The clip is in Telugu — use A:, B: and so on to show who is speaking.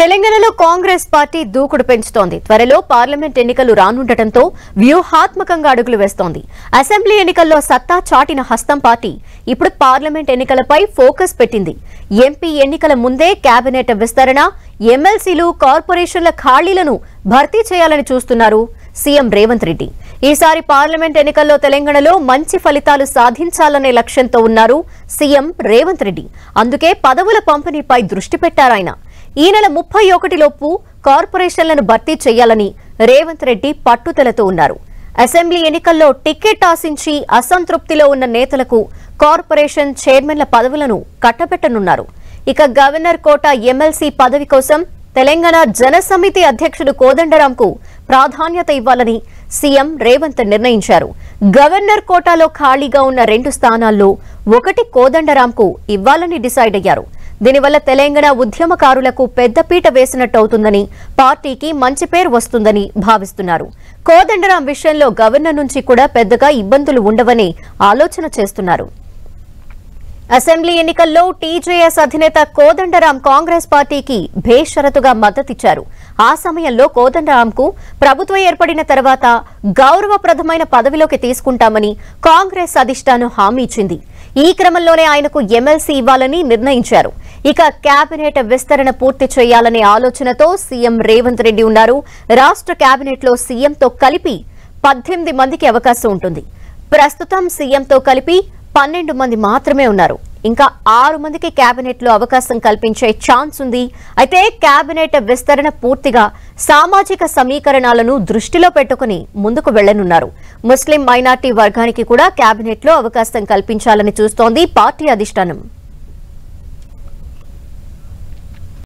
A: తెలంగాణలో కాంగ్రెస్ పార్టీ దూకుడు పెంచుతోంది. త్వరలో పార్లమెంట్ ఎన్నికలు రానుండటంతో వ్యూహాత్మకంగా అడుగులు వేస్తోంది. అసెంబ్లీ ఎన్నికల్లో సత్తా చాటిన హస్తం పార్టీ ఇప్పుడు పార్లమెంట్ ఎన్నికలపై ఫోకస్ పెట్టింది. ఎంపీ ఎన్నికల ముందే కేబినెట్ విస్తరణ, ఎమ్మెల్సీలు, కార్పొరేషన్ల ఖాళీలను భర్తీ చేయాలని చూస్తున్నారు సీఎం రేవంత్ రెడ్డి. ఈసారి పార్లమెంట్ ఎన్నికల్లో తెలంగాణలో మంచి ఫలితాలు సాధించాలనే లక్ష్యంతో ఉన్నారు సీఎం రేవంత్ రెడ్డి. అందుకే పదవుల పంపిణీపై దృష్టి పెట్టారాయన. ఈ నెల 31 లోపు కార్పొరేషన్లను భర్తీ చేయాలని రేవంత్ రెడ్డి పట్టుదలతో ఉన్నారు. అసెంబ్లీ ఎన్నికల్లో టికెట్ ఆశించి అసంతృప్తిలో ఉన్న నేతలకు కార్పొరేషన్ చైర్మన్ల పదవులను కట్టబెట్టనున్నారు. ఇక గవర్నర్ కోట ఎమ్మెల్సీ పదవి కోసం తెలంగాణ జనసమితి అధ్యక్షుడు కోదండరాంకు ప్రాధాన్యత ఇవ్వాలని సీఎం రేవంత్ నిర్ణయించారు. గవర్నర్ కోటాలో ఖాళీగా ఉన్న 2 స్థానాల్లో ఒకటి కోదండరాంకు ఇవ్వాలని డిసైడ్ అయ్యారు. దీనివల్ల తెలంగాణ ఉద్యమకారులకు పెద్దపీట వేసినట్టవుతుందని, పార్టీకి మంచి పేరు వస్తుందని భావిస్తున్నారు. కోదండరాం విషయంలో గవర్నర్ నుంచి కూడా పెద్దగా ఇబ్బందులు ఉండవని ఆలోచన చేస్తున్నారు. అసెంబ్లీ ఎన్నికల్లో టీజేఎస్ అధినేత కోదండరాం కాంగ్రెస్ పార్టీకి బేషరతుగా మద్దతిచ్చారు. ఆ సమయంలో కోదండరాంకు ప్రభుత్వం ఏర్పడిన తర్వాత గౌరవప్రదమైన పదవిలోకి తీసుకుంటామని కాంగ్రెస్ అధిష్టానం హామీ ఇచ్చింది. ఈ క్రమంలోనే ఆయనకు ఎమ్మెల్సీ ఇవ్వాలని నిర్ణయించారు. ఇక కేబినెట్ విస్తరణ పూర్తి చేయాలనే ఆలోచనతో సీఎం రేవంత్ రెడ్డి ఉన్నారు. రాష్ట్ర కేబినెట్ లో సీఎంతో కలిపి 18 మందికి అవకాశం ఉంటుంది. ప్రస్తుతం సీఎంతో కలిపి 12 మంది మాత్రమే ఉన్నారు. ఇంకా 6 మందికి కేబినెట్ లో అవకాశం కల్పించే ఛాన్స్ ఉంది. అయితే కేబినెట్ విస్తరణ పూర్తిగా సామాజిక సమీకరణాలను దృష్టిలో పెట్టుకుని ముందుకు వెళ్లనున్నారు. ముస్లిం మైనార్టీ వర్గానికి కూడా కేబినెట్ లో అవకాశం కల్పించాలని చూస్తోంది పార్టీ అధిష్టానం.